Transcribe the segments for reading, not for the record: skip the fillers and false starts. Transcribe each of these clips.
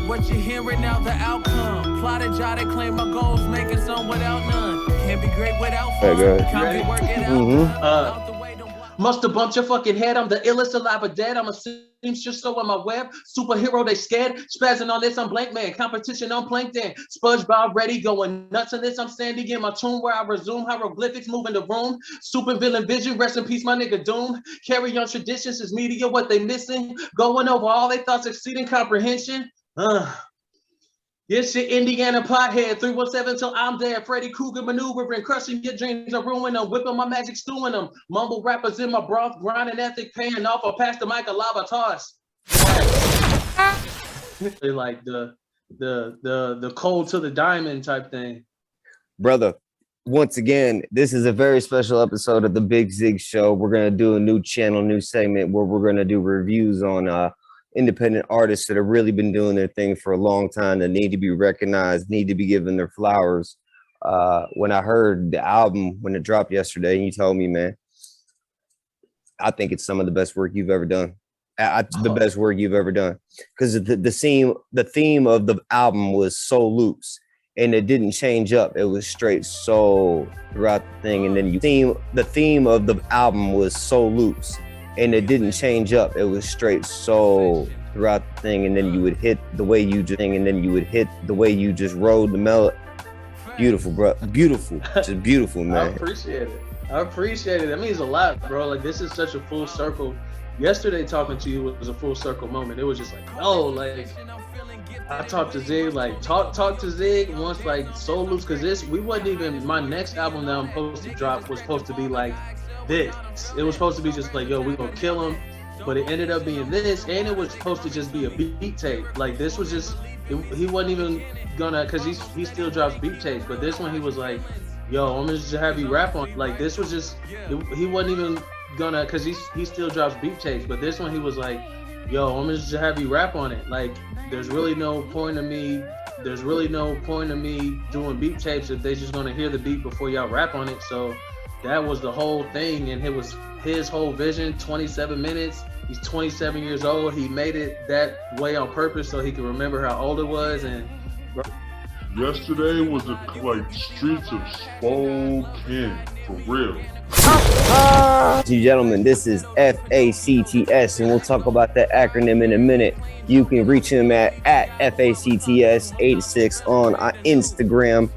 What you hearing now, the outcome. Plotted, jotted, claim my goals, making some without none. Can't be great without fun. Can't be working out. Must have bumped your fucking head. I'm the illest alive or dead. I'm a seamstress, so on my web. Superhero, they scared. Spazzing on this, I'm blank man. Competition on plankton. SpongeBob ready, going nuts on this. I'm standing in my tomb where I resume hieroglyphics, moving the room. Super villain vision, rest in peace, my nigga Doom. Carry on traditions, is media what they missing? Going over all they thoughts, exceeding comprehension. This shit, Indiana pothead, 317 till I'm dead. Freddy Krueger maneuvering, crushing your dreams and ruining them, whipping my magic, stewing them. Mumble rappers in my broth, grinding ethic, paying off. I pass the mic, a lava toss. Like the cold to the diamond type thing. Brother, once again, this is a very special episode of the Big Zig Show. We're gonna do a new channel, new segment where we're gonna do reviews on independent artists that have really been doing their thing for a long time, that need to be recognized, need to be given their flowers. When I heard the album, when it dropped yesterday, and you told me, man, I think it's some of the best work you've ever done. The best work you've ever done. Because the theme of the album was so loose, and it didn't change up. It was straight soul throughout the thing. And then the theme of the album was so loose, and it didn't change up. It was straight soul throughout the thing, and then you would hit the way you just rode the melody. Beautiful, bro. Beautiful. Just beautiful, man. I appreciate it. That means a lot, bro. Like, this is such a full circle. Yesterday talking to you was a full circle moment. It was just like, oh, like I talked to Zig, like talk to Zig once, like so loose, because we wasn't even, my next album that I'm supposed to drop was supposed to be like this. It was supposed to be just like, yo, we gonna kill him, but it ended up being this, and it was supposed to just be a beat tape. Like, this was just, he wasn't even gonna, because he still drops beat tapes, but this one he was like, yo, I'm gonna just have you rap on. Like, this was just, he wasn't even gonna, because he still drops beat tapes, but this one he was like, yo, I'm gonna just have you rap on it. Like, there's really no point of me doing beat tapes if they just gonna hear the beat before y'all rap on it. So that was the whole thing, and it was his whole vision. 27 minutes. He's 27 years old. He made it that way on purpose so he could remember how old it was. And yesterday was like streets of Spokane, for real. Ladies and gentlemen, this is F.A.C.T.S, and we'll talk about that acronym in a minute. You can reach him at F.A.C.T.S86 on Instagram.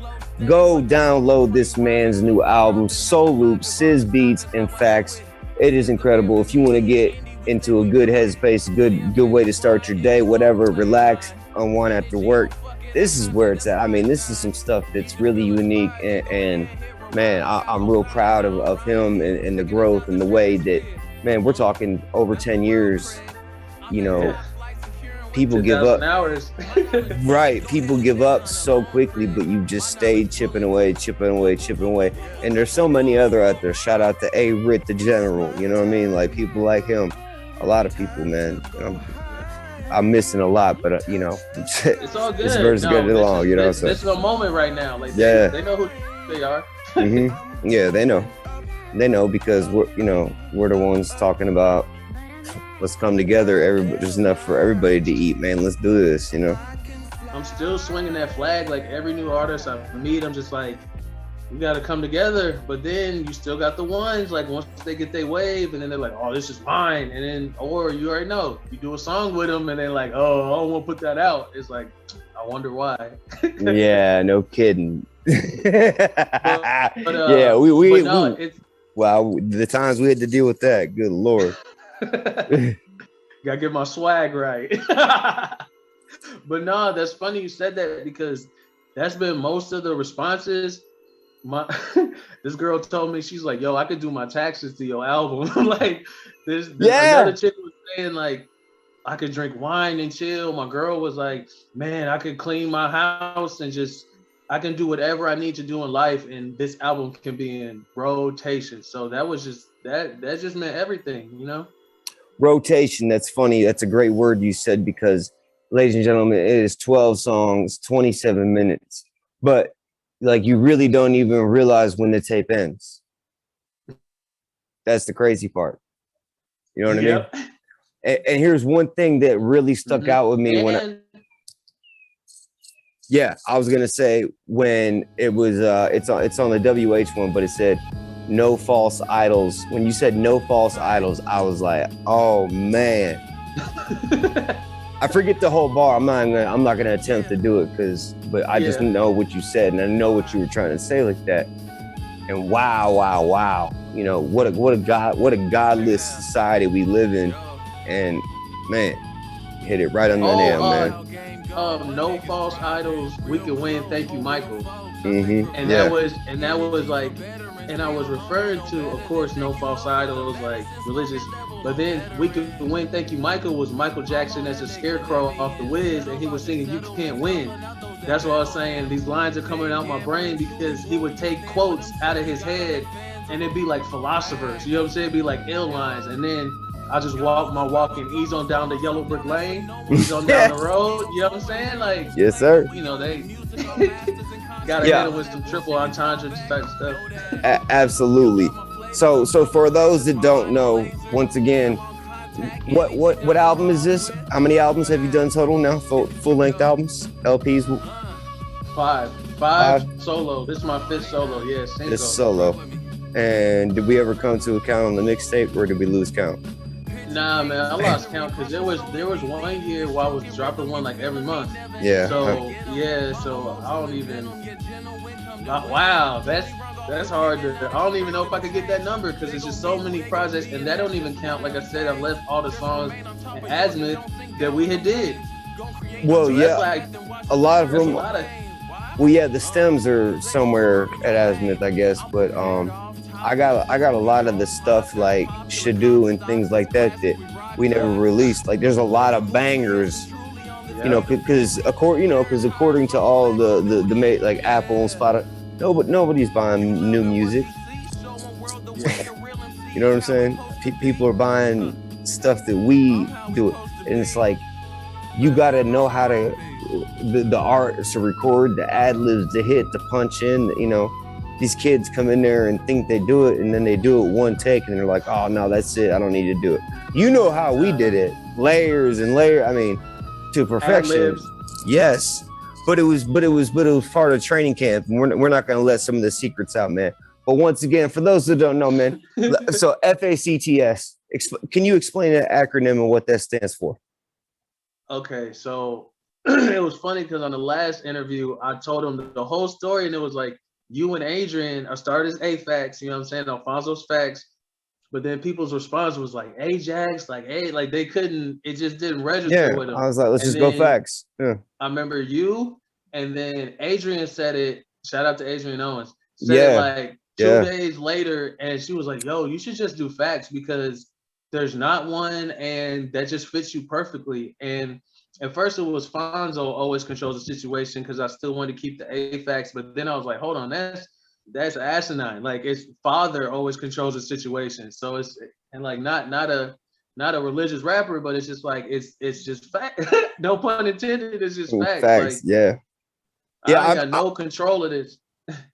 Go download this man's new album, Soul Loop, Ciz Beats and Facts. It is incredible. If you want to get into a good headspace, good way to start your day, whatever, relax, unwind after work, this is where it's at. I mean, this is some stuff that's really unique, and man, I'm real proud of him and the growth and the way that, man, we're talking over 10 years, you know. Yeah. People give up. Hours. Right. People give up so quickly, but you just stayed chipping away. And there's so many other out there. Shout out to A-Rit, the General. You know what I mean? Like, people like him. A lot of people, man. I'm missing a lot, but you know, it's all good. It's very good along. You know what I'm saying? This is a moment right now. Like, yeah, they know who they are. Yeah, they know. They know because we're the ones talking about, let's come together. There's enough for everybody to eat, man. Let's do this, you know. I'm still swinging that flag. Like, every new artist I meet, I'm just like, we got to come together. But then you still got the ones, like, once they get their wave, and then they're like, oh, this is mine. And then, or you already know, you do a song with them, and they're like, oh, I don't want to put that out. It's like, I wonder why. Yeah, no kidding. Yeah, wow, the times we had to deal with that, good Lord. Gotta get my swag right. But no, that's funny you said that, because that's been most of the responses. This girl told me, she's like, yo, I could do my taxes to your album. Like, there's another chick was saying, like, I could drink wine and chill. My girl was like, man, I could clean my house and just, I can do whatever I need to do in life, and this album can be in rotation. So that was just, that just meant everything, you know? Rotation, that's funny. That's a great word you said, because, ladies and gentlemen, it is 12 songs, 27 minutes. But, like, you really don't even realize when the tape ends. That's the crazy part. You know what I mean? And here's one thing that really stuck out with me Yeah, I was gonna say when it was it's on the WH one, but it said no false idols. When you said no false idols, I was like, oh man. I forget the whole bar. I'm not gonna attempt to do it but I just know what you said and I know what you were trying to say like that. And wow. You know, what a godless society we live in. And man, hit it right on the nail, man. No false idols, we can win, thank you, Michael. Mm-hmm. And that was like, and I was referring to, of course, no false idols, like religious, but then we can win, thank you, Michael was Michael Jackson as a scarecrow off the Wiz, and he was singing, you can't win. That's what I was saying, these lines are coming out my brain because he would take quotes out of his head and it'd be like philosophers, you know what I'm saying? It'd be like ill lines, and then I just walk my walk and ease on down the yellow brick lane, ease on down the road, you know what I'm saying? Like, yes, sir. You know, they gotta hit it with some triple entendre type stuff. Absolutely. So for those that don't know, once again, what album is this? How many albums have you done total now? Full length albums, LPs? Five solo. This is my 5th solo. Yeah, single. This solo. And did we ever come to a count on the mixtape, or did we lose count? Nah, man, I lost count because there was 1 year where I was dropping one like every month. Yeah. So I don't even. Wow, that's hard to. I don't even know if I could get that number because it's just so many projects, and that don't even count. Like I said, I've left all the songs in Azmyth that we had did. Well, so yeah, like, a lot of them. Well, yeah, the stems are somewhere at Azmyth, I guess, but I got a lot of the stuff like Shadu and things like that we never released. Like, there's a lot of bangers, you know, because according to all the like Apple and Spotify, nobody's buying new music. You know what I'm saying? People are buying stuff that we do, and it's like you got to know how to the art to record, the ad libs, to hit, to punch in. You know, these kids come in there and think they do it, and then they do it one take, and they're like, "Oh no, that's it. I don't need to do it." You know how we did it, layers and layers. I mean, to perfection. Ad-libs. Yes, but it was part of training camp. And we're not going to let some of the secrets out, man. But once again, for those who don't know, man, so F.A.C.T.S. Can you explain that acronym and what that stands for? Okay, so it was funny because on the last interview, I told him the whole story, and it was like, you and Adrian, I started as A.F.A.C.T.S, you know what I'm saying, Alfonso's Facts, but then people's response was like, Ajax, like, hey, like they couldn't, it just didn't register with them. I was like, let's just go Facts. Yeah. I remember you, and then Adrian said it, shout out to Adrian Owens, said it like 2 days later, and she was like, yo, you should just do Facts because there's not one, and that just fits you perfectly. And at first it was Fonzo always controls the situation because I still wanted to keep the A-Facts, but then I was like, hold on, that's asinine. Like, it's father always controls the situation. So it's, and like not a religious rapper, but it's just like it's just fact. No pun intended, it's just facts. Facts, like, yeah. I got no control of this.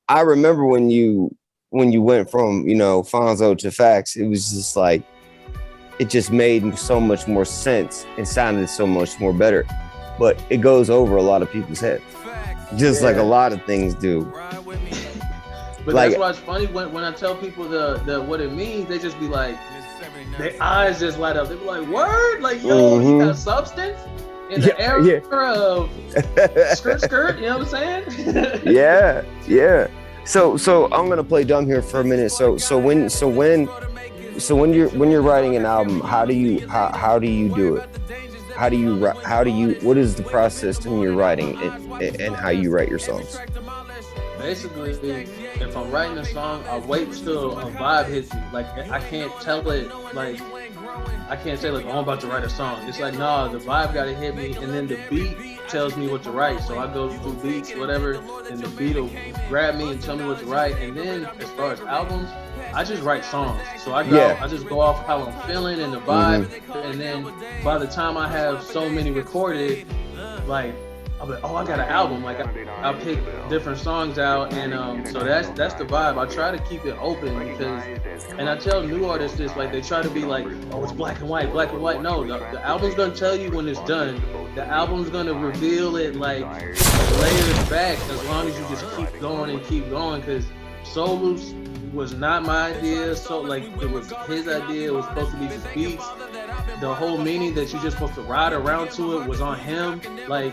I remember when you went from, you know, Fonzo to Facts, it was just like, it just made so much more sense and sounded so much more better. But it goes over a lot of people's heads, just like a lot of things do. But like, that's why it's funny when I tell people the what it means, they just be like, their eyes just light up. They be like, word? Like, yo, you got substance? In the era of skirt, you know what I'm saying? yeah. So I'm gonna play dumb here for a minute. So when you're writing an album, how do you do it? What is the process when you're writing and how you write your songs? Basically, if I'm writing a song, I wait till a vibe hits me. Like, I can't tell it, like, I can't say, like, oh, I'm about to write a song. It's like, nah, the vibe gotta hit me, and then the beat tells me what to write. So I go through beats, whatever, and the beat will grab me and tell me what to write. And then, as far as albums, I just write songs. So I just go off how I'm feeling and the vibe. And then by the time I have so many recorded, like, I'll be like, oh, I got an album. Like I'll pick different songs out, and so that's the vibe. I try to keep it open because, and I tell new artists this, like they try to be like, oh, it's black and white, black and white. No, the album's gonna tell you when it's done. The album's gonna reveal it like layers back as long as you just keep going and keep going. Because Soul Loops was not my idea, so like it was his idea. It was supposed to be just beats. The whole meaning that you're just supposed to ride around to it was on him. Like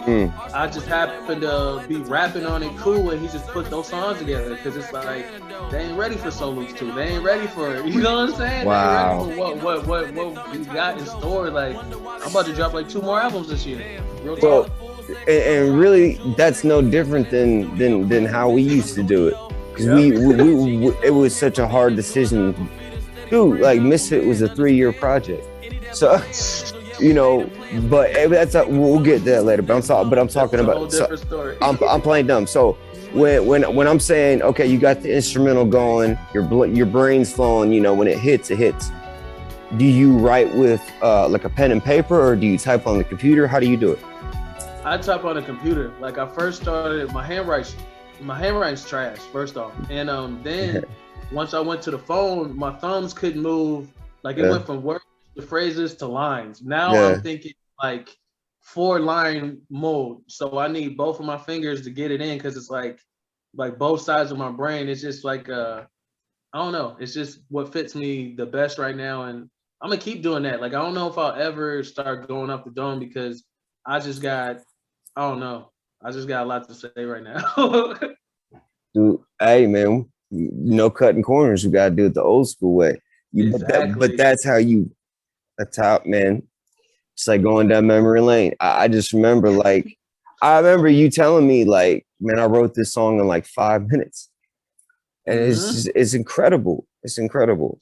I just happened to be rapping on it cool, and he just put those songs together because it's like they ain't ready for Soul Loops 2. They ain't ready for it. You know what I'm saying? Wow. They ain't ready for what we got in store. Like I'm about to drop like 2 more albums this year. Real talk. Well, and really, that's no different than how we used to do it. Because we it was such a hard decision. Dude, like Misfit was a 3-year project. So, you know, but that's we'll get to that later. But I'm talking about. A whole different story. I'm playing dumb. So when I'm saying, okay, you got the instrumental going, your brain's flowing. You know, when it hits, it hits. Do you write with like a pen and paper, or do you type on the computer? How do you do it? I type on the computer. Like I first started, my handwriting's trash, first off. And then once I went to the phone, my thumbs couldn't move. Like it went from words to phrases to lines. Now I'm thinking like 4-line mode. So I need both of my fingers to get it in because it's like both sides of my brain. It's just like, I don't know. It's just what fits me the best right now. And I'm going to keep doing that. Like, I don't know if I'll ever start going up the dome because I don't know. I just got a lot to say right now. Dude, hey man, no cutting corners. You gotta do it the old school way. Exactly. But that's how man. It's like going down memory lane. I just remember, like, I remember you telling me, like, man, I wrote this song in like 5 minutes, and it's incredible. It's incredible.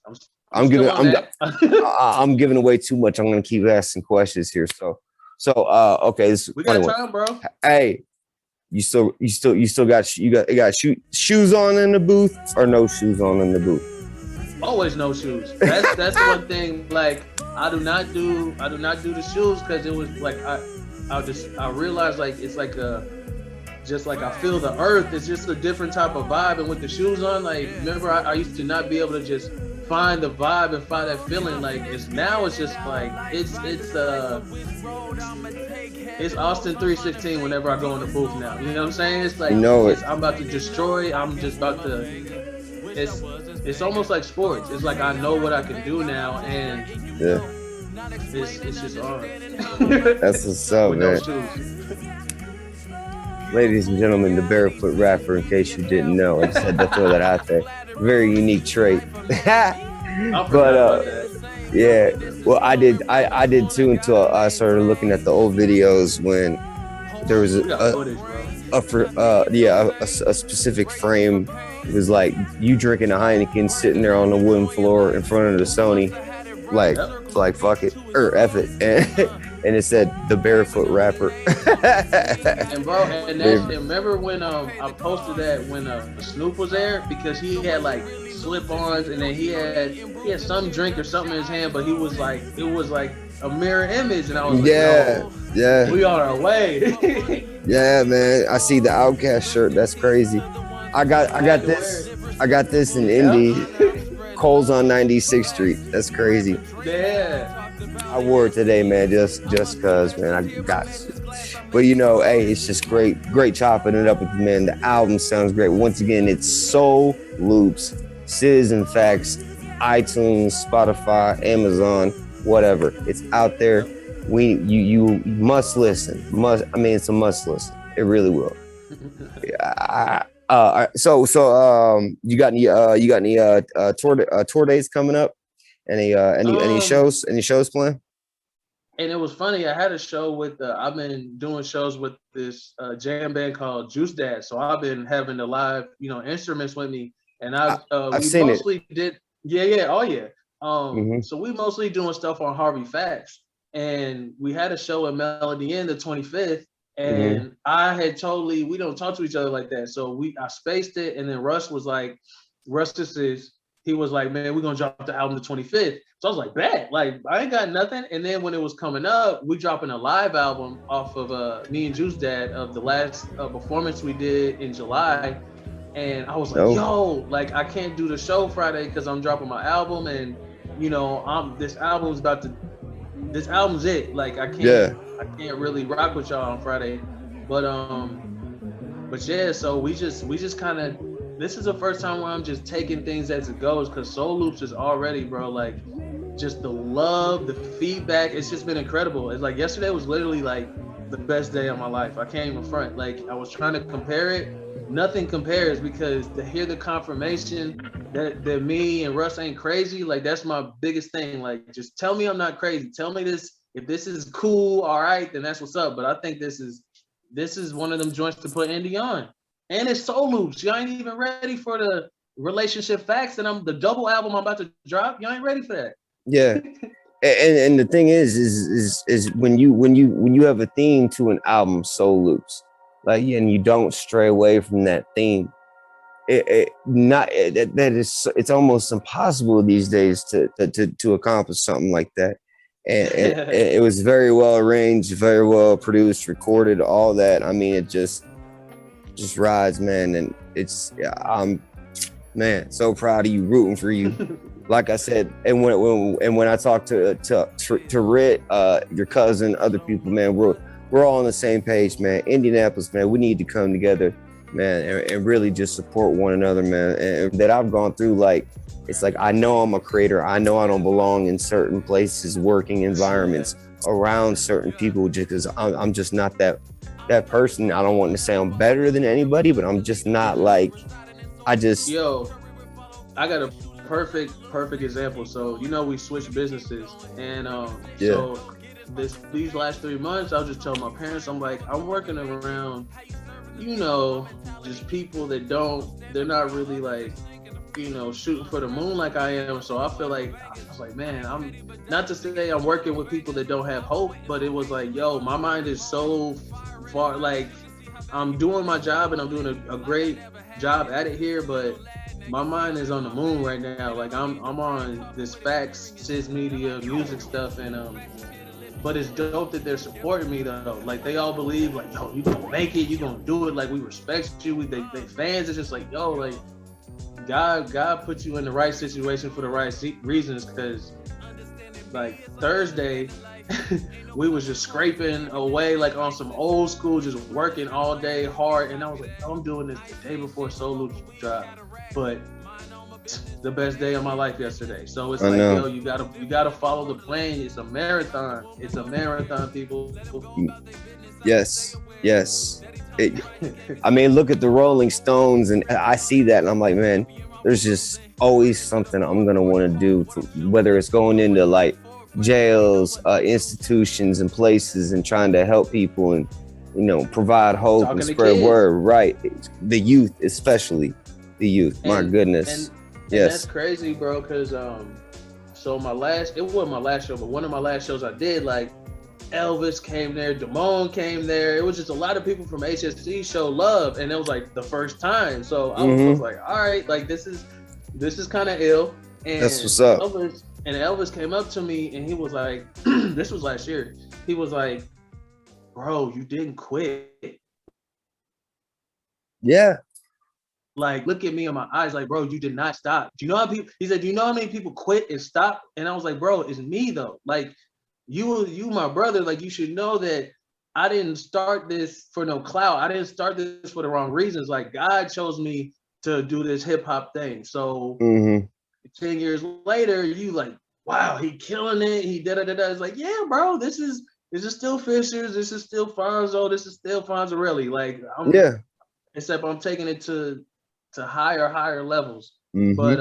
I'm giving away too much. I'm gonna keep asking questions here. So okay, this we got time, bro. Hey, you still got shoes on in the booth or no shoes on in the booth? Always no shoes. That's one thing. Like I do not do the shoes because it was like I realized like it's like just like I feel the earth. It's just a different type of vibe. And with the shoes on, like remember I used to not be able to just find the vibe and find that feeling. Like it's just like it's Austin 316 whenever I go in the booth now. You know what I'm saying? It's like I'm about to destroy. I'm just about to. It's almost like sports. It's like I know what I can do now, and it's just on. That's what's up, man. Ladies and gentlemen, the barefoot rapper. In case you didn't know, I just had to throw that out there. Very unique trait. But yeah, well, I did too until I started looking at the old videos when there was a specific frame. It was like you drinking a Heineken, sitting there on the wooden floor in front of the Sony, like fuck it or F it, and it said the barefoot rapper. And bro, and remember when I posted that when Snoop was there because he had like slip-ons and then he had some drink or something in his hand, but it was like a mirror image, and I was like, we on our way. Yeah, man. I see the Outkast shirt. That's crazy. I got this in Indy. Coles on 96th Street. That's crazy. Yeah. I wore it today, man, just cause, man, I got to. But you know, hey, it's just great chopping it up with you, man. The album sounds great. Once again, it's Soul Loops, Ciz F.A.C.T.S, iTunes, Spotify, Amazon, whatever. It's out there. You must listen. It's a must listen. It really will. So you got any tour dates coming up? Any shows planned? And it was funny. I had a show with I've been doing shows with this jam band called Juice Dad. So I've been having the live, instruments with me, and I've seen mostly it. So we mostly doing stuff on Harvey Facts, and we had a show at Melody Inn the 25th. And I had we don't talk to each other like that. So I spaced it, and then Russ just is he was like, man, we're gonna drop the album the 25th. So I was like, bet, like I ain't got nothing. And then when it was coming up, we dropping a live album off of me and Juice Dad of the last performance we did in July. And I was like, yo, like I can't do the show Friday because I'm dropping my album, and you know, this album's it. Like I can't really rock with y'all on Friday. But yeah, so we just kind of, this is the first time where I'm just taking things as it goes, because Soul Loops is already, bro, like just the love, the feedback, it's just been incredible. It's like yesterday was literally like the best day of my life. I can't even front. Like I was trying to compare it, nothing compares, because to hear the confirmation that me and Russ ain't crazy, like that's my biggest thing. Like just tell me I'm not crazy. Tell me this, if this is cool, all right, then that's what's up. But I think this is one of them joints to put Indy on. And it's Soul Loops. Y'all ain't even ready for the Relationship Facts and the double album I'm about to drop. Y'all ain't ready for that. Yeah. And the thing is when you have a theme to an album, Soul Loops, like, and you don't stray away from that theme, it's almost impossible these days to accomplish something like that. And it was very well arranged, very well produced, recorded, all that. I mean, it just rides, man. And I'm so proud of you, rooting for you. Like I said, and when I talked to Rit, your cousin, other people, man, we're all on the same page, man. Indianapolis, man, we need to come together, man, and really just support one another, man. And that I've gone through, like, it's like, I know I'm a creator. I know I don't belong in certain places, working environments, around certain people, just because I'm just not that person. I don't want to sound better than anybody, but I'm just not like, Yo, I got a perfect example. So, you know, we switched businesses, and so these last 3 months, I was just telling my parents, I'm like, I'm working around, you know, just people that they're not really like, you know, shooting for the moon like I am. So I feel like, I was like, man, I'm not to say I'm working with people that don't have hope, but it was like, yo, my mind is so far, like I'm doing my job and I'm doing a great job at it here, but my mind is on the moon right now. Like I'm on this Facts, Ciz Media, music stuff, and but it's dope that they're supporting me though. Like they all believe, like, yo, you gonna make it, you gonna do it. Like we respect you. They fans are just like, yo, like God put you in the right situation for the right reasons. Because like Thursday, we was just scraping away like on some old school, just working all day hard. And I was like, oh, I'm doing this the day before Soul Loops drop, but the best day of my life yesterday. So it's like, yo, you gotta follow the plan. It's a marathon. It's a marathon, people. Yes. I mean, look at the Rolling Stones, and I see that, and I'm like, man, there's just always something I'm gonna want to do, whether it's going into like jails, institutions, and places, and trying to help people, and you know, provide hope and spread word. Right, the youth, especially the youth. My goodness. And that's crazy, bro. Because so it wasn't my last show, but one of my last shows I did, like Elvis came there, Damone came there. It was just a lot of people from HSC show love, and it was like the first time. So I was like, all right, like this is kind of ill. And that's what's up. Elvis came up to me and he was like, this was last year. He was like, bro, you didn't quit. Yeah. Like, look at me in my eyes, like, bro, you did not stop. Do you know how people? He said, do you know how many people quit and stop? And I was like, bro, it's me though. Like, you, my brother. Like, you should know that I didn't start this for no clout. I didn't start this for the wrong reasons. Like, God chose me to do this hip hop thing. So 10 years later, you like, wow, he killing it. He da-da-da-da. It's like, yeah, bro, this is still Fishers. This is still Fonzo. This is still Fonzarelli. Like, except I'm taking it to higher levels. But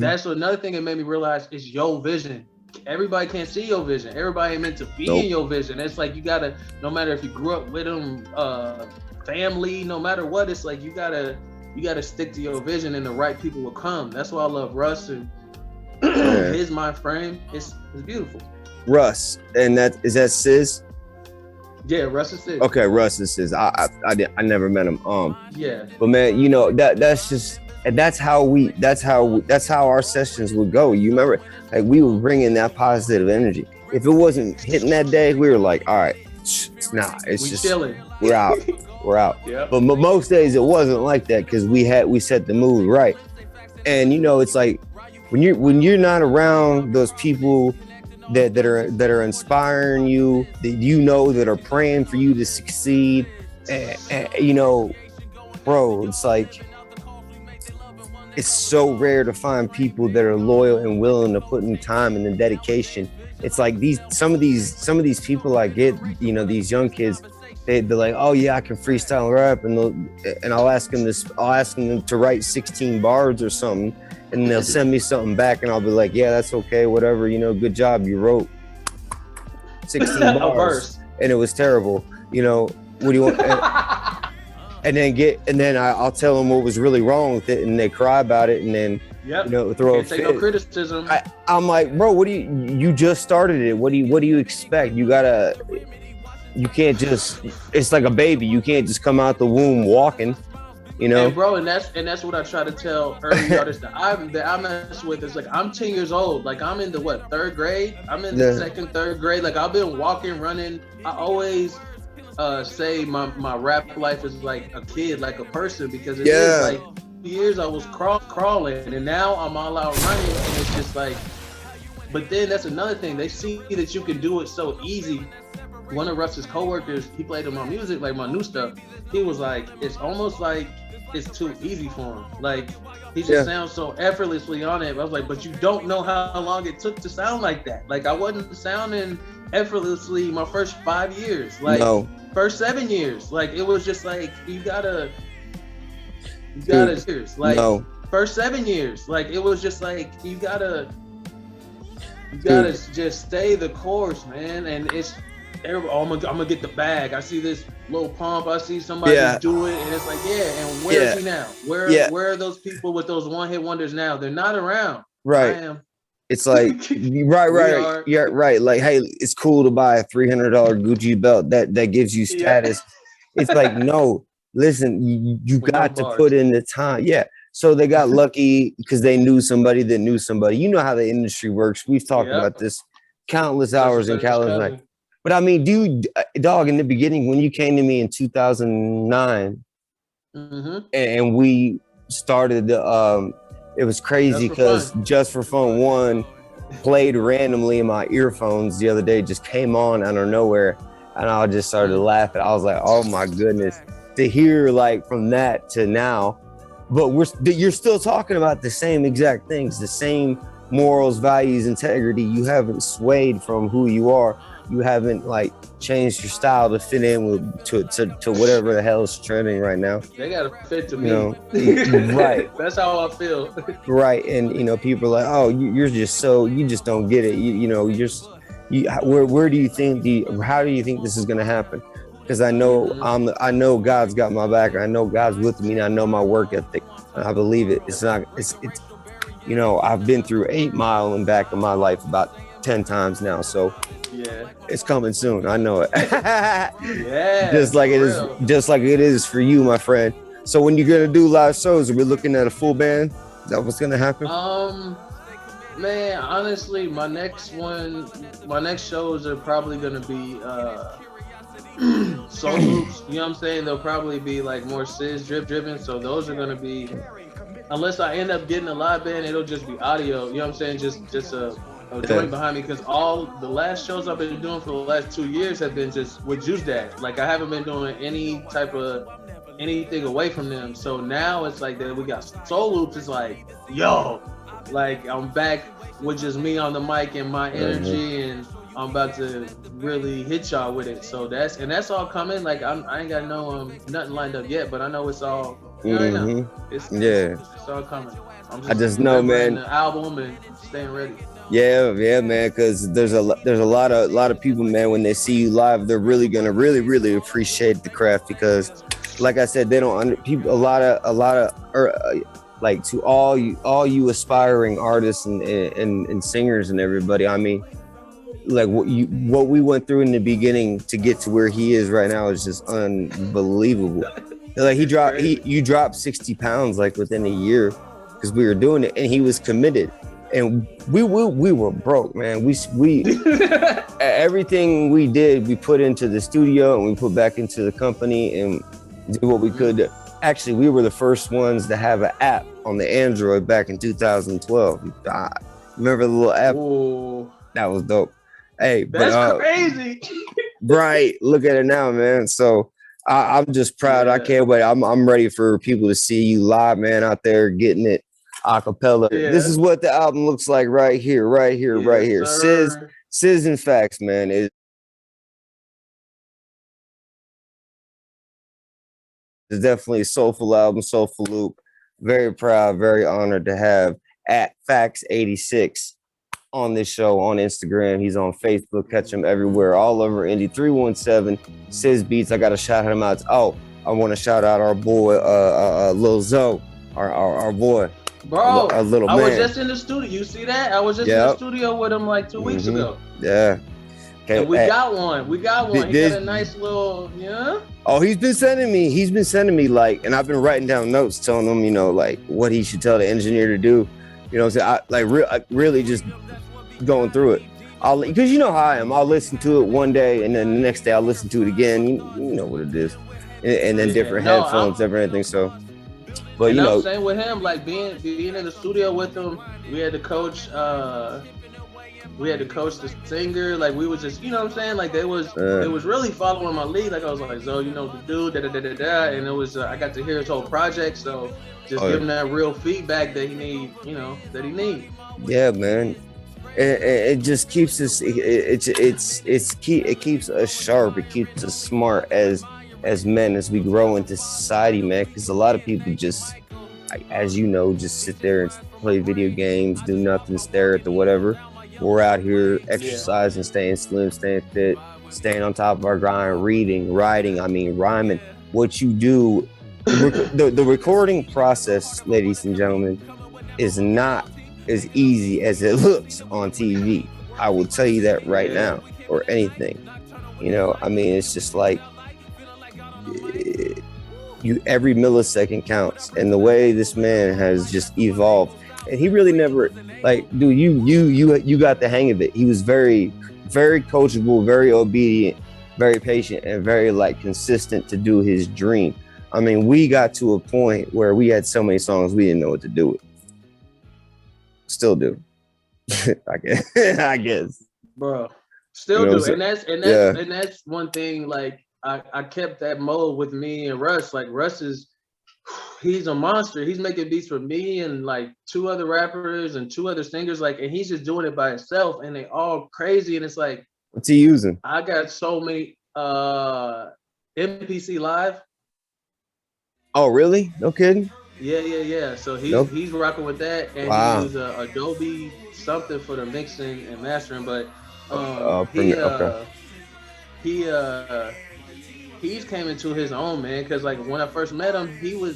that's another thing that made me realize is your vision. Everybody can't see your vision. Everybody ain't meant to be in your vision. It's like you gotta, no matter if you grew up with them, family, no matter what, it's like you gotta stick to your vision, and the right people will come. That's why I love Russ and his mind frame. It's beautiful. Russ, and is that Ciz? Yeah, Russ is Ciz. Okay, Russ is Ciz. I never met him. Yeah. But man, you know, that's just, And that's how our sessions would go. You remember, like, we were bringing that positive energy. If it wasn't hitting that day, we were like, all right, it's just chilling. We're out. Yep. But most days it wasn't like that because we set the mood right. And you know, it's like when you're not around those people that are inspiring you, that you know, that are praying for you to succeed, and you know, bro, it's like, it's so rare to find people that are loyal and willing to put in time and the dedication. It's like some of these people I get, you know, these young kids, they're like, oh yeah, I can freestyle rap, and I'll ask them to write 16 bars or something, and they'll send me something back, and I'll be like, yeah, that's okay, whatever, you know, good job, you wrote 16 bars, and it was terrible, you know, what do you want? and then I'll tell them what was really wrong with it, and they cry about it, and then you know, throw a fit. No criticism. I'm like, bro, you just started it. What do you expect? You can't just, it's like a baby. You can't just come out the womb walking, you know? And bro, and that's what I try to tell early artists that I mess with. It's like, I'm 10 years old. Like, I'm in the third grade? I'm in the second, third grade. Like, I've been walking, running. I always say my rap life is like a kid, like a person, because it is like years I was crawling, and now I'm all out running, and it's just like, but then that's another thing. They see that you can do it so easy. One of Russ's coworkers, he played my music, like my new stuff. He was like, it's almost like it's too easy for him. Like, he just sounds so effortlessly on it. I was like, but you don't know how long it took to sound like that. Like, I wasn't sounding effortlessly my first 5 years. Like, first 7 years. Like, it was just like, you gotta cheers. Like, first 7 years. Like, it was just like, you gotta just stay the course, man. And it's, I'm gonna get the bag. I see this little pump. I see somebody do it, and it's like, and where is he now? Where are those people with those one-hit wonders now? They're not around. Right. It's like, right. Yeah, right. Like, hey, it's cool to buy a $300 Gucci belt that gives you status. It's like, no, listen, you got to put in the time. Yeah. So they got lucky because they knew somebody that knew somebody. You know how the industry works. We've talked about this countless hours and countless nights. But I mean, dude, dog, in the beginning, when you came to me in 2009, and we started, it was crazy because Just for Fun 1 played randomly in my earphones the other day, just came on out of nowhere, and I just started laughing. I was like, oh my goodness, to hear like from that to now, but you're still talking about the same exact things, the same morals, values, integrity. You haven't swayed from who you are. You haven't like changed your style to fit in to whatever the hell is trending right now. They gotta fit to me. Right. That's how I feel. Right. And you know, people are like, oh, you just don't get it. Where do you think how do you think this is gonna happen? Because I know God's got my back. I know God's with me, and I know my work ethic. I believe it. It's you know, I've been through 8 Mile and back in my life about 10 times now, so it's coming soon. I know it. Just like it is for you, my friend. So when you're gonna do live shows, are we looking at a full band? Is that what's gonna happen? Man, honestly, my next shows are probably gonna be solo groups. You know what I'm saying? They'll probably be like more Ciz driven. So those are gonna be, unless I end up getting a live band, it'll just be audio. You know what I'm saying? Just a joint behind me, because all the last shows I've been doing for the last 2 years have been just with Juice Dad. Like, I haven't been doing any type of anything away from them. So now it's like that we got Soul Loops. It's like, yo, like I'm back with just me on the mic and my energy, and I'm about to really hit y'all with it. So that's all coming. Like, I ain't got nothing lined up yet, but I know it's all. It's all coming. I just know, man. The album and staying ready. Yeah, man. Because there's a lot of people, man. When they see you live, they're really gonna really appreciate the craft, because, like I said, they don't people. A lot of like, to all you aspiring artists and singers and everybody. I mean, like what we went through in the beginning to get to where he is right now is just unbelievable. Like you dropped 60 pounds like within a year because we were doing it, and he was committed. And we were broke, man. We everything we did, we put into the studio and we put back into the company and did what we could. Actually, we were the first ones to have an app on the Android back in 2012. Remember the little app? Ooh. That was dope. Hey, that's crazy. Right, look at it now, man. So I'm just proud. I can't wait. I'm ready for people to see you live, man, out there getting it. Acapella. Yeah. This is what the album looks like right here. Ciz F.A.C.T.S, man. It's definitely a soulful album, soulful loop. Very proud, very honored to have at FA.C.T.S86 on this show on Instagram. He's on Facebook. Catch him everywhere, all over Indy. 317 Ciz Beats. I gotta shout him out. Oh, I want to shout out our boy, Lil Zoe, our boy. Bro, a little man. I was just in the studio. You see that? I was just in the studio with him like 2 weeks ago. Yeah. Okay, and we got one. He got a nice little, Oh, he's been sending me like, and I've been writing down notes telling him, like what he should tell the engineer to do. So I really just going through it. Because you know how I am. I'll listen to it one day and then the next day I'll listen to it again. You know what it is. And then different headphones, everything. So. But same with him, like being in the studio with him, we had to coach the singer, like we was just, you know what I'm saying, like it was really following my lead. Like I was like, Zoe, the dude, and it was I got to hear his whole project, so just give him that real feedback that he need, that he need. Yeah, man. It just keeps us. It keeps us sharp. It keeps us smart as men, as we grow into society, man, because a lot of people just, as just sit there and play video games, do nothing, stare at the whatever. We're out here exercising, staying slim, staying fit, staying on top of our grind, reading, writing, rhyming. What you do, the recording process, ladies and gentlemen, is not as easy as it looks on TV. I will tell you that right now, or anything. It's just like, every millisecond counts, and the way this man has just evolved, and he really never, dude, you got the hang of it. He was very, very coachable, very obedient, very patient, and very consistent to do his dream. We got to a point where we had so many songs we didn't know what to do with. Still do. I guess. Bro, still do. And that's one thing, I kept that mode with me and Russ. Russ he's a monster. He's making beats for me and 2 other rappers and 2 other singers, and he's just doing it by himself, and they all crazy. And it's what's he using? I got so many MPC Live. Oh, really? No kidding. Yeah. So he's rocking with that, and he uses Adobe something for the mixing and mastering. But he's came into his own, man, because when I first met him, he's a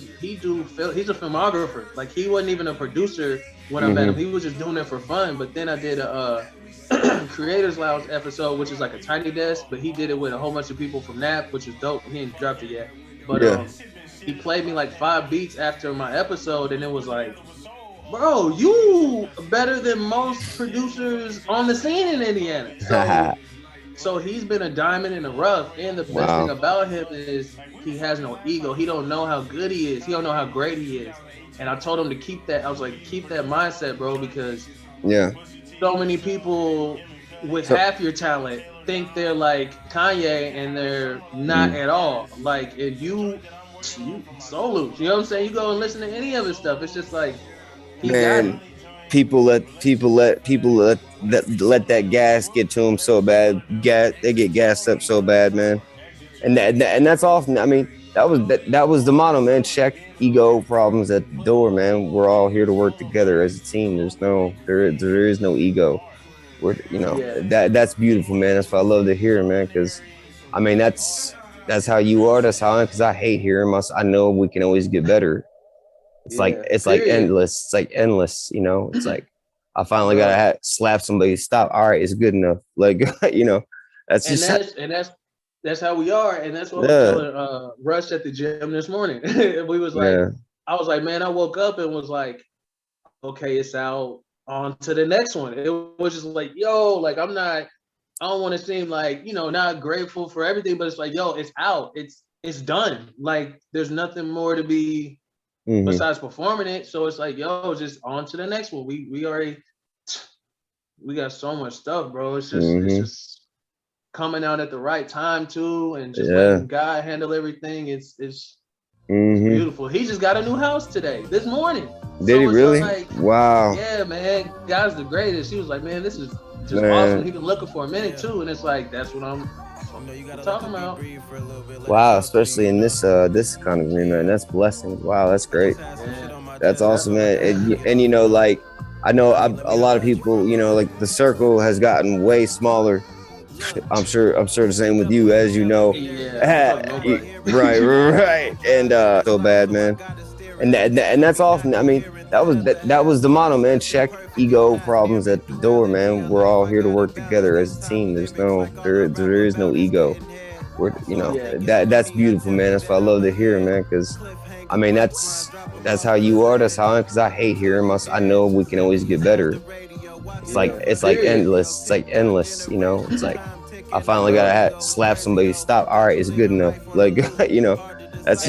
filmographer. He wasn't even a producer when I met him. He was just doing it for fun. But then I did a Creators Lounge episode, which is a tiny desk, but he did it with a whole bunch of people from NAP, which is dope. He ain't dropped it yet, but he played me 5 beats after my episode, and it was bro, you better than most producers on the scene in Indiana. So he's been a diamond in the rough, and the best thing about him is he has no ego. He don't know how good he is. He don't know how great he is. And I told him to keep that. I was keep that mindset, bro, because so many people with half your talent think they're like Kanye, and they're not at all. If you solo, you know what I'm saying? You go and listen to any of his stuff. It's just man. People let that gas get to them so bad. They get gassed up so bad, man. And that's often. That was the motto, man. Check ego problems at the door, man. We're all here to work together as a team. There is no ego. That's beautiful, man. That's what I love to hear, man. Because that's how you are. That's how I am. Because I hate hearing myself. I know we can always get better. It's endless. It's endless, It's I finally gotta slap somebody. Stop. All right, it's good enough. That's that's how we are, and that's what I was telling Rush at the gym this morning. We was like, I was like, man, I woke up and was like, okay, it's out, on to the next one. It was just like, yo, like I don't want to seem like, you know, not grateful for everything, but it's like, yo, it's out, it's done. Like there's nothing more to be besides performing it. So it's like, yo, just on to the next one. We already, we got so much stuff, bro. It's just coming out at the right time too, and just letting God handle everything. It's beautiful. He just got a new house today, this morning. Did he really? Like, wow. Yeah, man. God's the greatest. He was like, man, this is just awesome. He been looking for a minute too, and it's like that's what I'm talking about. Wow, especially in this economy, man. That's blessings. Wow, that's great. That's awesome, man. And you know, like I know a lot of people, you know, like the circle has gotten way smaller. I'm sure the same with you, as you know. Right. And so bad, man. And that's awesome. I mean, that was the motto, man. Check ego problems at the door, man. We're all here to work together as a team. There is no ego. You know, that's beautiful, man. That's what I love to hear, man. Because I mean, that's how you are. That's how I am. Because I hate hearing I know we can always get better. It's like endless. It's like endless. You know, it's like I finally gotta slap somebody. Stop. All right, it's good enough. Like you know, that's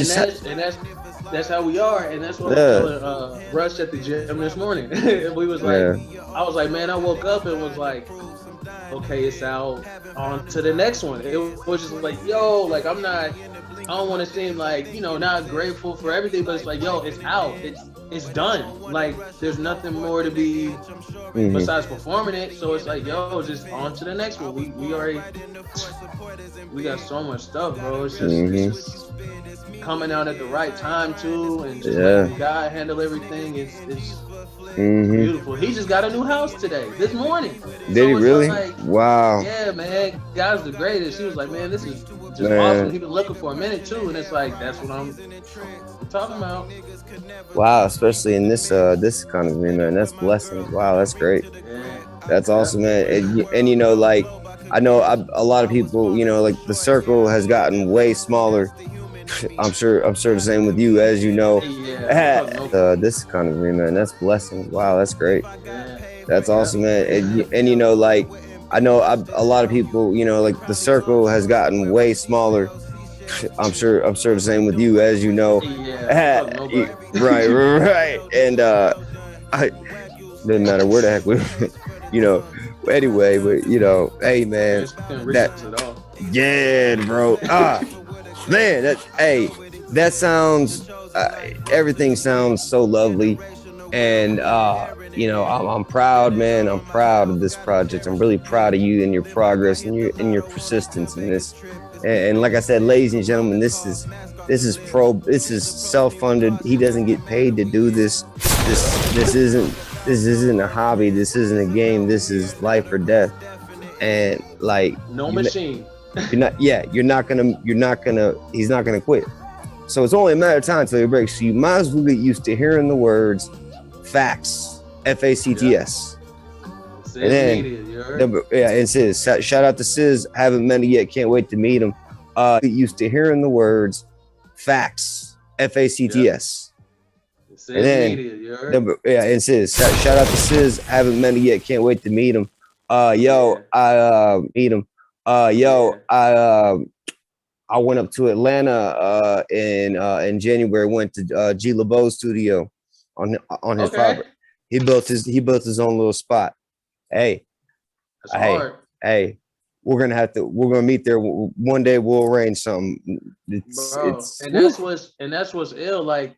how we are, and that's what I was telling Rush at the gym this morning. We was like, I was like, man, I woke up and was like, okay, it's out, on to the next one. It was just like, yo, like I don't want to seem like, you know, not grateful for everything, but it's like, yo, it's out, it's done. Like there's nothing more to be besides performing it. So it's like, yo, just on to the next one. We got so much stuff, bro. It's just coming out at the right time too, and just letting God handle everything. It's beautiful. He just got a new house today, this morning. Did he really? Like, wow. Yeah, man. God's the greatest. He was like, man, this is just awesome. He been looking for a minute too, and it's like that's what I'm talking about. Wow, especially in this economy, man. That's blessings. Wow, that's great. That's awesome, man. And you know, like I know a lot of people, you know, like the circle has gotten way smaller. I'm sure the same with you, as you know. This economy, man. That's blessings. Wow, that's great. That's awesome, man. And you know, like I know a lot of people, you know, like the circle has gotten way smaller. I'm sure the same with you, as you know. Right. And didn't matter where the heck we, you know. Anyway, but you know, hey, man, bro. Man, that sounds. Everything sounds so lovely, and you know, I'm proud, man. I'm proud of this project. I'm really proud of you and your progress and your persistence in this. And like I said, ladies and gentlemen, this is self-funded. He doesn't get paid to do this. This isn't a hobby. This isn't a game. This is life or death. And like no machine. He's not gonna quit. So it's only a matter of time till he breaks. So you might as well get used to hearing the words FACTS, F-A-C-T-S. And then, and Ciz, shout out to Ciz. Haven't met him yet. Can't wait to meet him. Get used to hearing the words FACTS, F-A-C-T-S. And then, and Ciz, shout out to Ciz. Haven't met him yet. Can't wait to meet him. I went up to Atlanta in January. Went to G LeBeau's studio on his property. He built his own little spot. Hey, we're gonna meet there one day. We'll arrange something. That's what's ill. Like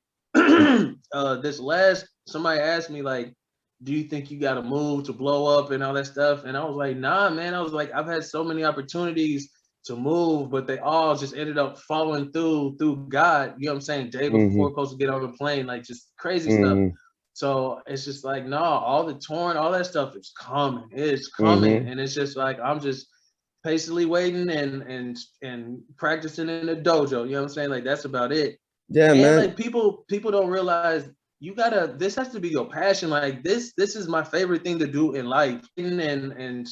somebody asked me like, do you think you got to move to blow up and all that stuff? And I was like, nah, man. I was like, I've had so many opportunities to move, but they all just ended up falling through God. You know what I'm saying? Day before we're supposed to get on the plane, like just crazy stuff. So it's just like, no, all that stuff is coming. It's coming. And it's just like, I'm just patiently waiting and practicing in the dojo. You know what I'm saying? Like, that's about it. Yeah, and man. Like people don't realize this has to be your passion. Like this is my favorite thing to do in life, and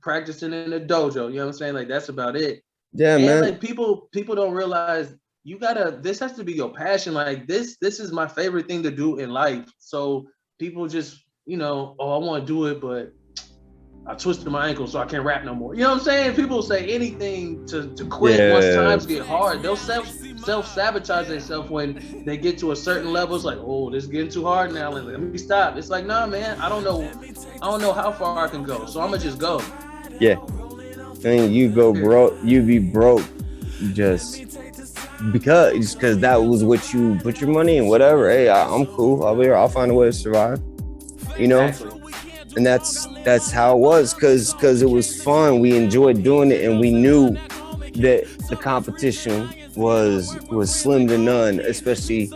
practicing in the dojo. You know what I'm saying? Like that's about it. Yeah, and man. like people don't realize this has to be your passion. Like this is my favorite thing to do in life. So people just, oh, I want to do it, but I twisted my ankle, so I can't rap no more. You know what I'm saying? People say anything to quit once times get hard. They'll self-sabotage themselves when they get to a certain level. It's like, oh, this is getting too hard now. Let me stop. It's like, nah, man, I don't know how far I can go, so I'm gonna just go. Yeah. I mean, you go broke, you be broke just because that was what you put your money in, whatever. Hey, I'm cool. I'll be here. I'll find a way to survive. You know? Exactly. And that's how it was, because it was fun. We enjoyed doing it, and we knew that the competition was slim to none, especially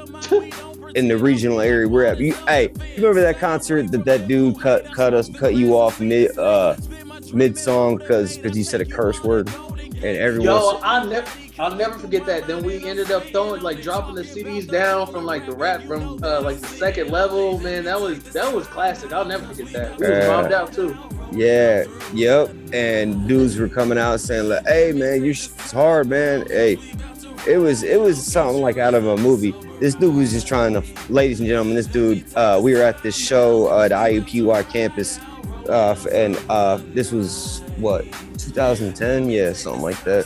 in the regional area we're at. You remember that concert that dude cut you off mid song because you said a curse word, and everyone. I'll never forget that. Then we ended up dropping the CDs down from the rap from the second level. Man, that was classic. I'll never forget that. We was bombed out too. Yeah, yep. And dudes were coming out saying like, "Hey man, it's hard, man." Hey, it was something like out of a movie. This dude was just trying to, ladies and gentlemen, this dude. We were at this show at the IUPUI campus, and this was what, 2010, yeah, something like that.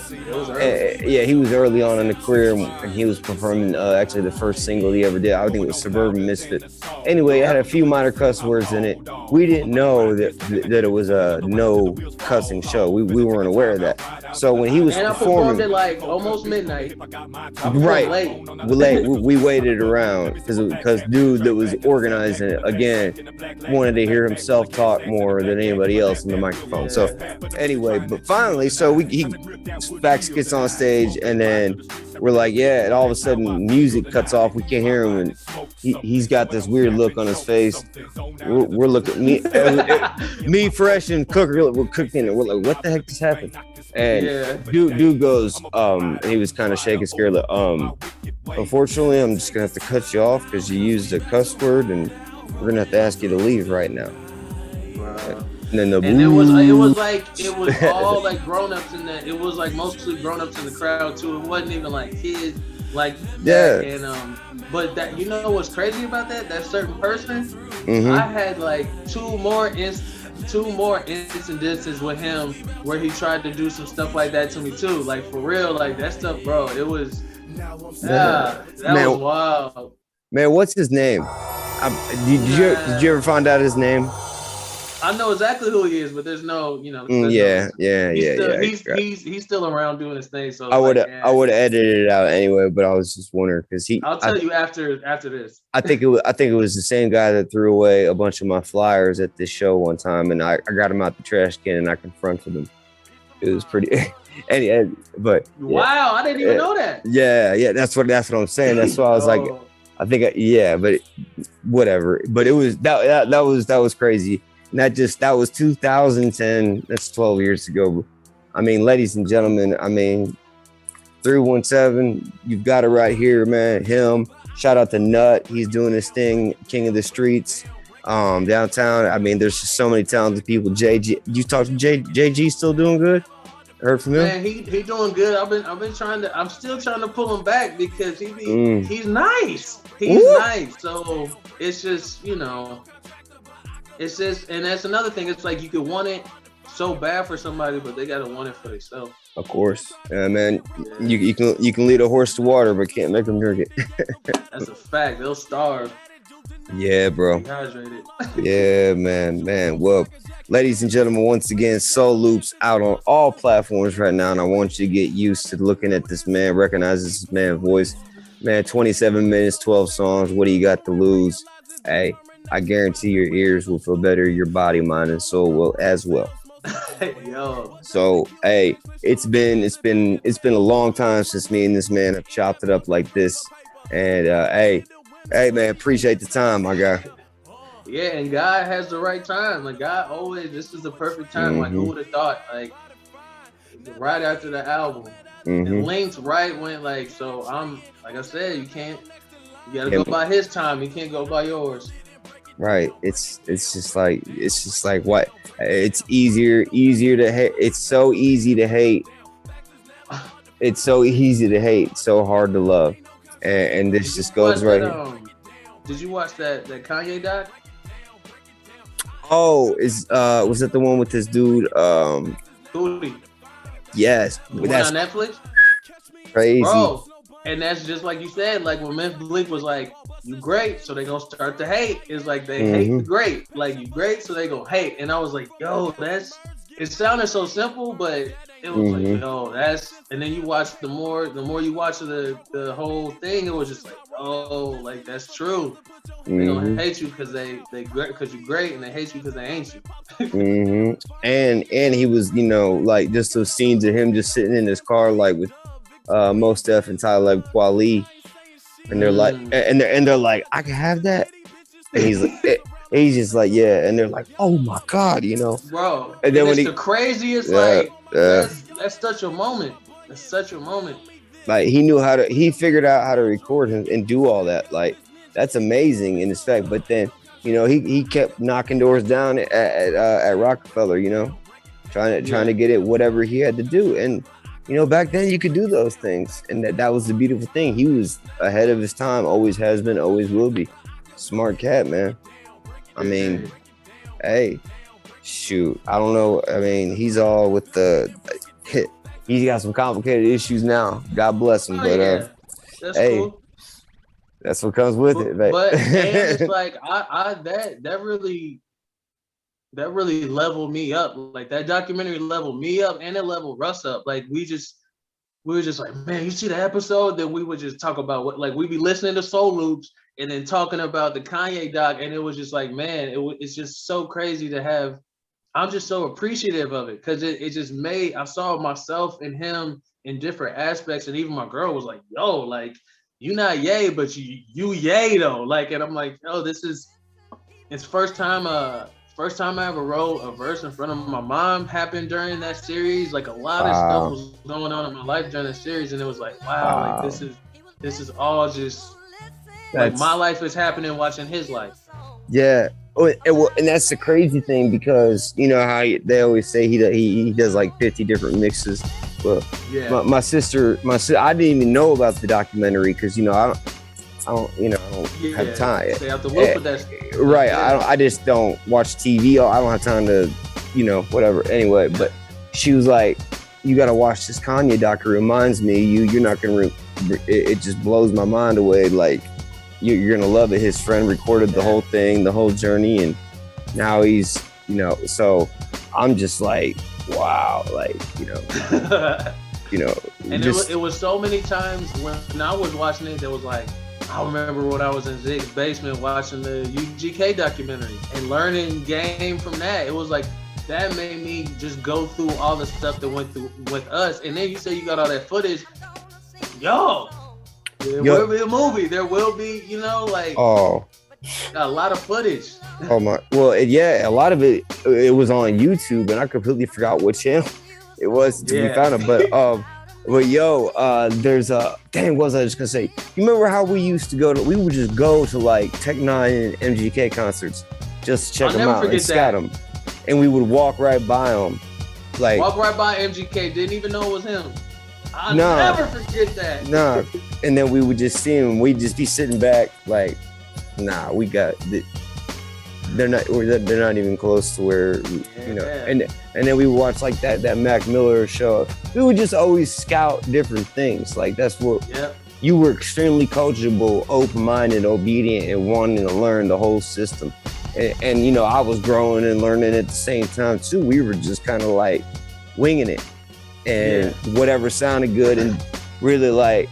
Yeah, he was early on in the career, and he was performing actually the first single he ever did. I think it was Suburban Misfit. Anyway, it had a few minor cuss words in it. We didn't know that it was a no cussing show. We weren't aware of that. So when he was performing, I performed at almost midnight. Right, late. We waited around because dude that was organizing it again wanted to hear himself talk more than anybody else in the microphone. So anyway, but finally, so F.A.C.T.S gets on stage, and then we're like, yeah, and all of a sudden music cuts off. We can't hear him, and he's got this weird look on his face. We're looking, me fresh and Cooker, we're cooking, and we're like, what the heck just happened? And dude goes, and he was kind of shaking, scared, like, unfortunately, I'm just gonna have to cut you off because you used a cuss word, and we're gonna have to ask you to leave right now. Wow. And then it was all grown-ups in that. It was mostly grown-ups in the crowd too. It wasn't even kids that. And but that, what's crazy about that certain person, I had two more incidences with him where he tried to do some stuff like that to me too. For real, that stuff, bro. It was that was wild. Man, what's his name? Did you ever find out his name? I know exactly who he is, but there's no, He's still around doing his thing. So I would have edited it out anyway, but I was just wondering because I'll tell you after this. I think it was the same guy that threw away a bunch of my flyers at this show one time, and I got him out the trash can and I confronted him. It was pretty. But wow, I didn't even know that. Yeah, that's what I'm saying. That's why I was like, I think but whatever. But it was that was crazy. And that was 2010. That's 12 years ago. I mean, ladies and gentlemen, 317, you've got it right here, man. Him. Shout out to Nut. He's doing his thing, King of the Streets, downtown. There's just so many talented people. JG, you talked to JG, still doing good? Heard from him? Man, he doing good. I'm still trying to pull him back because he's nice. He's nice. So it's just, it's just, and that's another thing. It's you could want it so bad for somebody, but they gotta want it for themselves. Of course, man. Yeah. You can lead a horse to water, but can't make them drink it. That's a fact. They'll starve. Yeah, bro. Dehydrated. Yeah, man. Well, ladies and gentlemen, once again, Soul Loop's out on all platforms right now, and I want you to get used to looking at this man, recognize this man's voice. Man, 27 minutes, 12 songs. What do you got to lose? Hey, I guarantee your ears will feel better, your body, mind, and soul will as well. Yo. So, hey, it's been a long time since me and this man have chopped it up like this. And hey, man, appreciate the time, my guy. Yeah, and God has the right time. God always, this is the perfect time. Who would have thought? Right after the album, and linked right when so I'm like I said, you gotta go by his time. You can't go by yours. Right. It's just like what? It's easier to hate. It's so easy to hate it's so easy to hate, so hard to love, and this just goes right here. Did you watch that Kanye doc? Oh, was that the one with this dude? Booty. Yes, that's on Netflix. Crazy, bro. And that's just like you said, like when Memphis Bleak was like, "You great," so they gonna start to hate. It's like they hate the great, like you great, so they gonna hate. And I was like, "Yo, it sounded so simple, but it was like, yo, and then you watch the more you watch the whole thing, it was just like, oh, like that's true. They gonna hate you because because you're great, and they hate you because they ain't you. And he was, like just those scenes of him just sitting in his car, like with Mos Def and Tyler Kweli, and they're like, and they're like, I can have that, and he's like. He's just like, yeah, and they're like, oh my God, bro. And then when the craziest, that's such a moment. That's such a moment. Like he figured out how to record and do all that. Like that's amazing in effect. But then, he kept knocking doors down at Rockefeller, trying to get it whatever he had to do. And back then you could do those things, and that was the beautiful thing. He was ahead of his time, always has been, always will be. Smart cat, man. I mean, hey, shoot, I don't know. I mean, he's all with he's got some complicated issues now. God bless him. But that's cool. That's what comes with it. But and it's like that really leveled me up. Like that documentary leveled me up, and it leveled Russ up. Like we were just like, man, you see the episode? Then we would just talk about we'd be listening to Soul Loops and then talking about the Kanye doc, and it was just like, man, it's just so crazy to have. I'm just so appreciative of it because it just I saw myself and him in different aspects, and even my girl was like, yo, like you not yay, but you yay though. Like, and I'm like, oh, it's first time I ever wrote a verse in front of my mom happened during that series. Like a lot of stuff was going on in my life during that series, and it was like, wow. Like this is all just like my life is happening watching his life. Yeah. Oh, and that's the crazy thing because how they always say he does like 50 different mixes. Well, yeah. My sister, I didn't even know about the documentary because I don't have time. Stay out the loop with that. Right. I just don't watch TV. I don't have time to, whatever. Anyway, but she was like, you got to watch this Kanye doc. It reminds me, you're not going to, it just blows my mind away. Like, you're gonna love it. His friend recorded the whole thing, the whole journey, and now he's, so I'm just like, wow, like, And it was so many times when I was watching it, there was like, I remember when I was in Zig's basement watching the UGK documentary and learning game from that. It was like that made me just go through all the stuff that went through with us. And then you say you got all that footage, yo. There will be a movie. There will be, got a lot of footage. Oh my! Well, a lot of it was on YouTube, and I completely forgot what channel it was to be found. But there's what was I just gonna say? You remember how we used to we would just go to like Tech Nine and MGK concerts just to check them out and scout them, and we would walk right by them, like walk right by MGK. Didn't even know it was him. I'll never forget that. Nah. And then we would just see him. We'd just be sitting back like, nah, we got they're not even close to where and then we would watch like that Mac Miller show. We would just always scout different things. Like that's what you were extremely coachable, open-minded, obedient, and wanting to learn the whole system. And I was growing and learning at the same time too. We were just kind of like winging it. And whatever sounded good, and really like,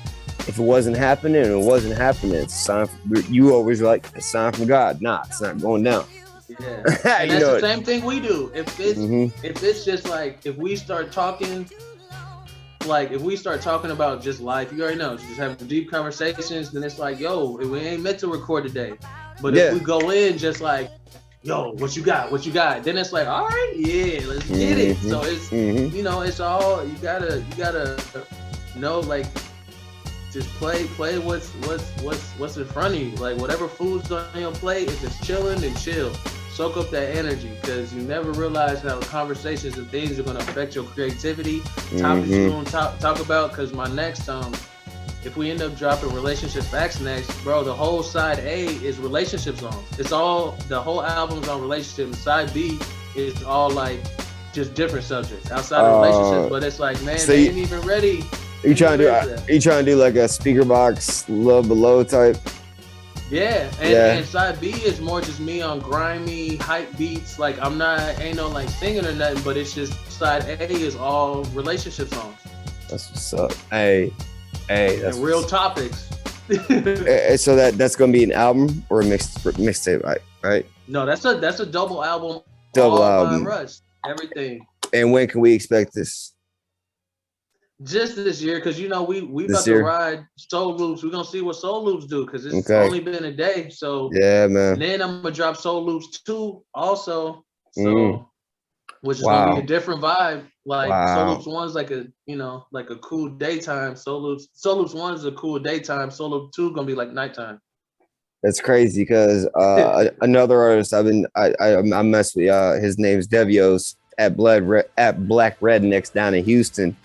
if it wasn't happening, it's a sign. You always were like, it's a sign from God. Nah, it's not going down. Yeah, and that's the same thing we do. If it's just like, if we start talking about just life, you already know, just having deep conversations, then it's like, yo, we ain't meant to record today. But if we go in just like, yo, what you got? Then it's like, all right, let's get it. So it's, it's all, you gotta know, like, just play what's in front of you. Like whatever food's on your plate, if it's chilling, then chill. soak up that energy, because you never realize how conversations and things are going to affect your creativity. Topics you're going to talk about, because my next if we end up dropping relationship facts next, bro, the whole side A is relationship songs. It's all, the whole album's on relationships. Side B is all like just different subjects outside of relationships, but it's like, man, so they ain't even ready. You trying to do like a speaker box Love Below type? Yeah, and side B is more just me on grimy hype beats. Like ain't no like singing or nothing, but it's just side A is all relationship songs. That's what's up. Hey, that's and real topics. So that's gonna be an album or a mixtape, right? No, that's a double album. Double album. By Russ, everything. And when can we expect this? Just this year, because we about to ride Soul Loops. We're gonna see what Soul Loops do, because it's only been a day. So yeah, man. And then I'm gonna drop Soul Loops 2 also. So which is gonna be a different vibe. Like Soul Loops 1's like a like a cool daytime. Soul Loops 1 is a cool daytime. Soul Loop 2 gonna be like nighttime. That's crazy, because another artist I mess with, his name's Devios at Black Rednecks down in Houston.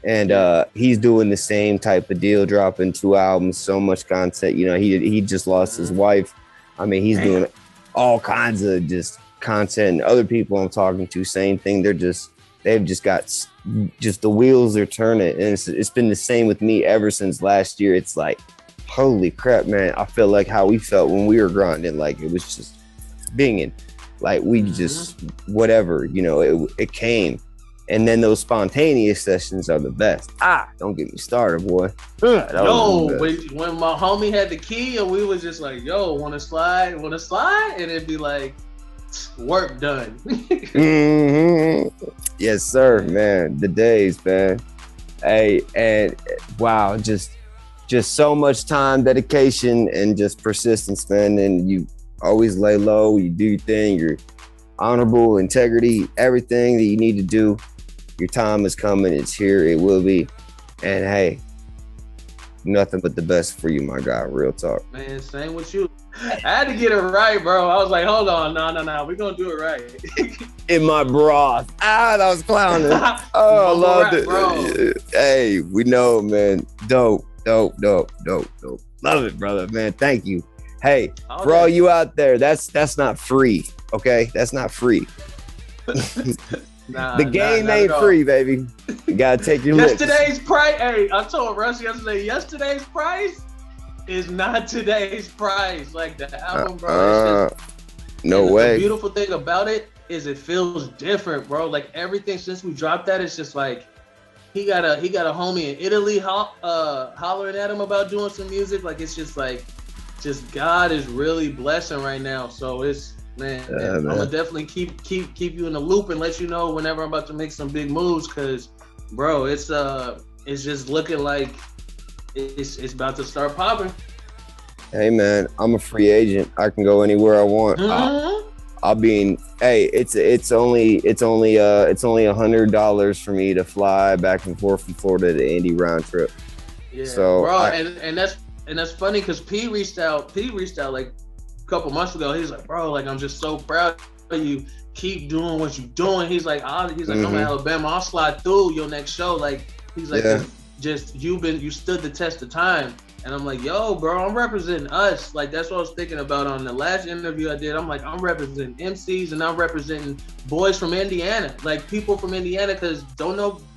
And he's doing the same type of deal, dropping 2 albums, so much content. He just lost his wife. I mean, he's doing all kinds of just content. And other people I'm talking to, same thing. They've just got the wheels are turning. And it's been the same with me ever since last year. It's like, holy crap, man. I feel like how we felt when we were grinding. Like it was just binging. Like we just, whatever, it came. And then those spontaneous sessions are the best. Don't get me started, boy. When my homie had the key and we was just like, yo, wanna slide? And it'd be like, work done. Yes, sir, man. The days, man. Hey, and wow, just so much time, dedication, and just persistence, man. And you always lay low, you do your thing, you're honorable, integrity, everything that you need to do. Your time is coming, it's here, it will be. And hey, nothing but the best for you, my guy, real talk. Man, same with you. I had to get it right, bro. I was like, hold on, no, we're gonna do it right. In my broth. That was clowning. Oh, I loved it. Bro. Hey, we know, man. Dope. Love it, brother, man. Thank you. Hey, for all you out there, that's not free, okay? That's not free. The game ain't free, baby. You gotta take your Yesterday's price. Hey, I told Russ yesterday, yesterday's price is not today's price. Like the album, bro. No way. The beautiful thing about it is it feels different, bro. Like everything since we dropped that, it's just like he got a homie in Italy hollering at him about doing some music. Like it's just like, God is really blessing right now. So it's. Man, I'm gonna definitely keep you in the loop and let you know whenever I'm about to make some big moves, cause bro, it's just looking like it's about to start popping. Hey man, I'm a free agent. I can go anywhere I want. I'll be in. Hey, it's only $100 for me to fly back and forth from Florida to Indy round trip. Yeah, so bro, and that's funny because P reached out like couple months ago. He's like, bro, like I'm just so proud of you. Keep doing what you're doing. He's like, I'm in Alabama. I'll slide through your next show. Like he's like, just you stood the test of time. And I'm like, yo, bro, I'm representing us. Like that's what I was thinking about on the last interview I did. I'm like, I'm representing MCs and I'm representing boys from Indiana, like people from Indiana, because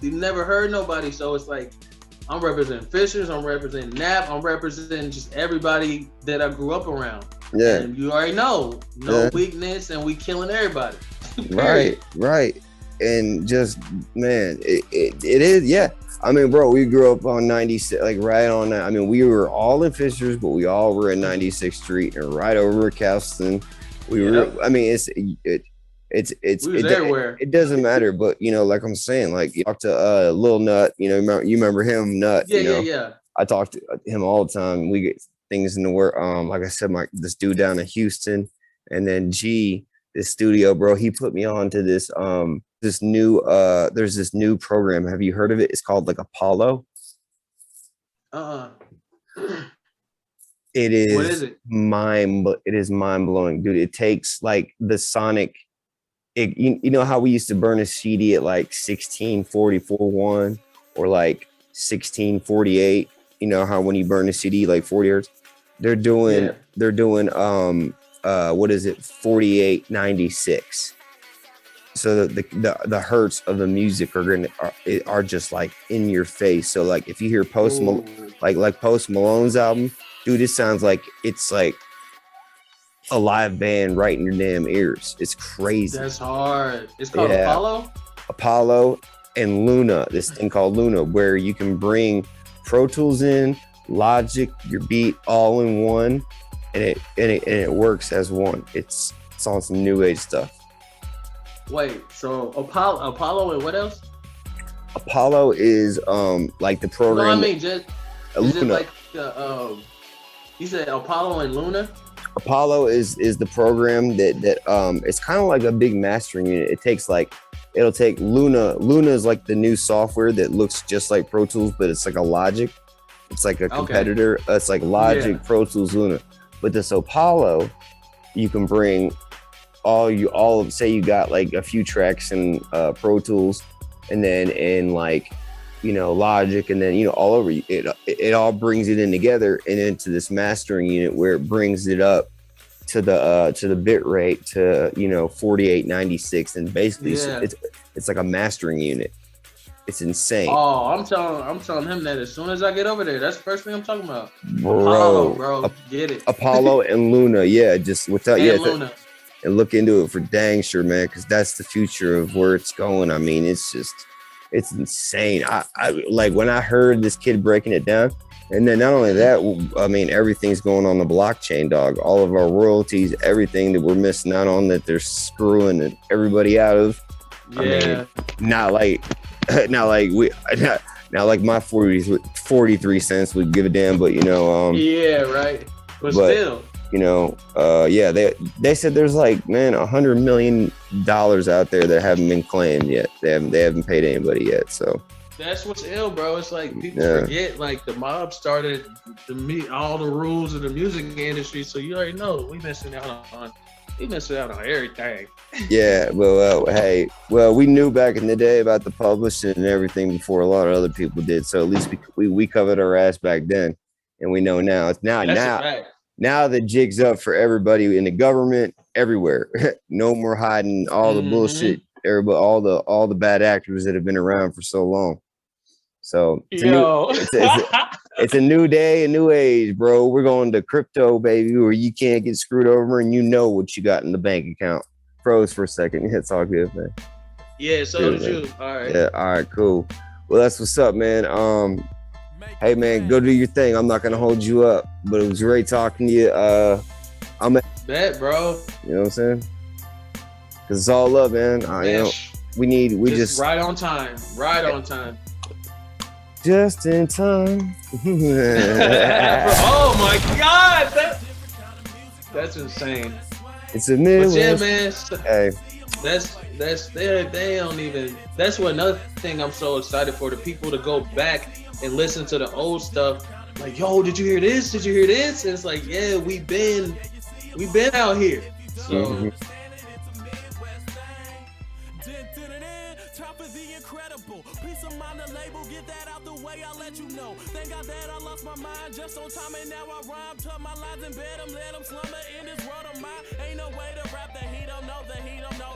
they've never heard nobody. So it's like, I'm representing Fishers, I'm representing Nap, I'm representing just everybody that I grew up around. Yeah. And you already know, weakness, and we killing everybody. Right. And just, man, it is, yeah. I mean, bro, we grew up on 96, like right on that. I mean, we were all in Fishers, but we all were in 96th Street and right over at Calston. We were, I mean, it's everywhere. It doesn't matter, but like I'm saying, like you talk to Lil Nut, you remember him, Nut. Yeah. I talk to him all the time. We get things in the work. Like I said, this dude down in Houston, and then G, this studio, bro. He put me on to this there's this new program. Have you heard of it? It's called like Apollo. It is. What is it? It is mind blowing, dude. It takes like the sonic. You know how we used to burn a CD at like 1644.1 or like 1648. You know how when you burn a CD like 40 hertz, they're doing what is it, 4896. So the hertz of the music are just like in your face. So like if you hear Post Malone's album, dude, it sounds like it's like a live band right in your damn ears. It's crazy. That's hard. It's called Apollo and Luna. This thing called Luna, where you can bring Pro Tools in, Logic, your beat all in one, and it works as one. It's on some new age stuff. Wait, so Apollo and what else? Apollo is like the program. No, I mean just is Luna. it like you said Apollo and Luna? Apollo is the program that it's kind of like a big mastering unit. It'll take Luna. Luna is like the new software that looks just like Pro Tools, but it's like a Logic. It's like a competitor. It's like Logic, Pro Tools, Luna. But this Apollo, you can bring say you got like a few tracks in Pro Tools, and then in like, you know, Logic, and then, you know, all over it all brings it in together and into this mastering unit where it brings it up to the bit rate to, you know, 4896, and basically it's like a mastering unit. It's insane. Oh, I'm telling him that as soon as I get over there. That's the first thing I'm talking about. Bro, Apollo, get it. Apollo and Luna, just without Luna. And look into it for dang sure, man, because that's the future of where it's going. I mean, it's insane. I like when I heard this kid breaking it down, and then not only that, I mean, everything's going on the blockchain, dog. All of our royalties, everything that we're missing out on, that they're screwing everybody out of. Yeah. I mean, not like my 43 cents would give a damn, but you know, yeah, right. But still, you know, they said there's like, man, $100 million out there that haven't been claimed yet. They haven't paid anybody yet. So that's what's ill, bro. It's like people forget, like the mob started to meet all the rules of the music industry. So you already know we missing out on everything. Yeah, well, hey, we knew back in the day about the publishing and everything before a lot of other people did. So at least we covered our ass back then, and we know now. It's now the jig's up for everybody in the government, everywhere. No more hiding all the bullshit, everybody, all the bad actors that have been around for so long. So it's a new day, a new age, bro. We're going to crypto, baby, where you can't get screwed over and you know what you got in the bank account. Froze for a second. It's all good, man. Yeah, so did you. All right. Yeah, all right, cool. Well, that's what's up, man. Hey, man, go do your thing. I'm not gonna hold you up, but it was great talking to you. I'm at bet, bro. You know what I'm saying? Because it's all love, man. You know, we just right on time. Right on time. Just in time. Oh my God, that's insane. It's a Midwest. But yeah, man. Hey, they don't even. That's what another thing I'm so excited for, the people to go back and listen to the old stuff. Like, yo, did you hear this? Did you hear this? And it's like, yeah, we've been out here. So. Thank God that I lost my mind just on time, and now I rhyme. Tuck my lines in bed, let them slumber in this world of mine. Ain't no way to rap that he don't know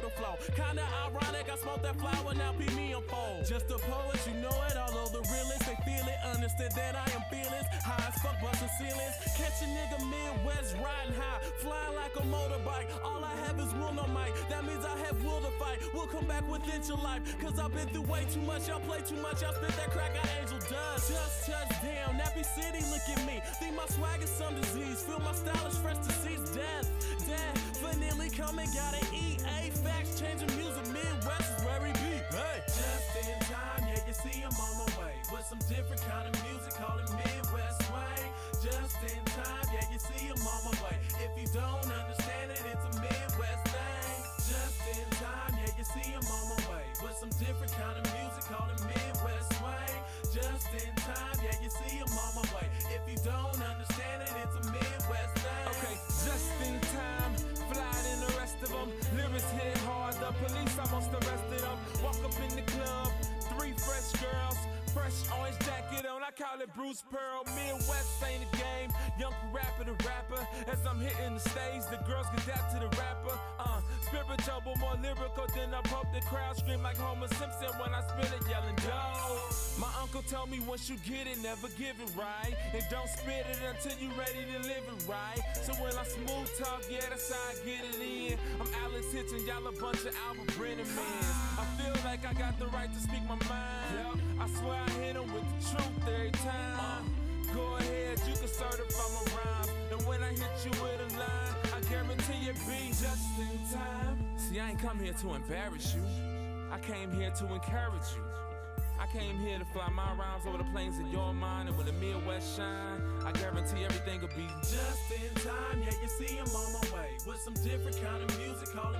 the flow. Kinda ironic, I smoke that flower, now be me unfold. Just a poet, you know it, although the realest, they feel it, understand that I am fearless. High as fuck, bustin' ceilings. Catch a nigga Midwest riding high, flying like a motorbike. All I have is will no mic, that means I have will to fight. We'll come back within your life, cause I've been through way too much. Y'all play too much, y'all spit that crack, I angel dust. Just touchdown, Nappy City, look at me. Think my swag is some disease. Feel my style is fresh to seize death. Finally coming, gotta eat. A.F.A.C.T.S, changing music. Midwest is where we be. Hey. Just in time, yeah, you see I'm on my way. With some different kind of music, call it Midwest swing. Just in time, yeah, you see I'm on my way. If you don't understand it, it's a Midwest thing. Just in time, yeah, you see I'm on my way. With some different kind of music, call it Midwest swing. Just just in time, yeah, you see him on my way. If you don't understand it, it's a Midwest thing. Okay, just in time, fly than the rest of them. Lyrics hit hard, the police almost arrested them. Walk up in the club, 3 fresh girls, fresh orange jacket on, I call it Bruce Pearl. Midwest ain't a game, young rapper to rapper. As I'm hitting the stage, the girls get down to the rapper. Spiritual, but more lyrical than I hope the crowd scream like Homer Simpson when I spit it, yelling dough. My uncle told me once you get it, never give it right. And don't spit it until you ready to live it right. So when I smooth talk, yeah, that's how I get it in. I'm Alex Hitch and y'all a bunch of Albert Brennan mans. I feel like I got the right to speak my mind. I swear I hit him with the truth every time. Go ahead, you can certify my rhymes. And when I hit you with a line, I guarantee it be just in time. See, I ain't come here to embarrass you. I came here to encourage you. I came here to fly my rhymes over the plains of your mind. And when the Midwest shine, I guarantee everything will be just in time. Yeah, you see him on my way with some different kind of music. Hold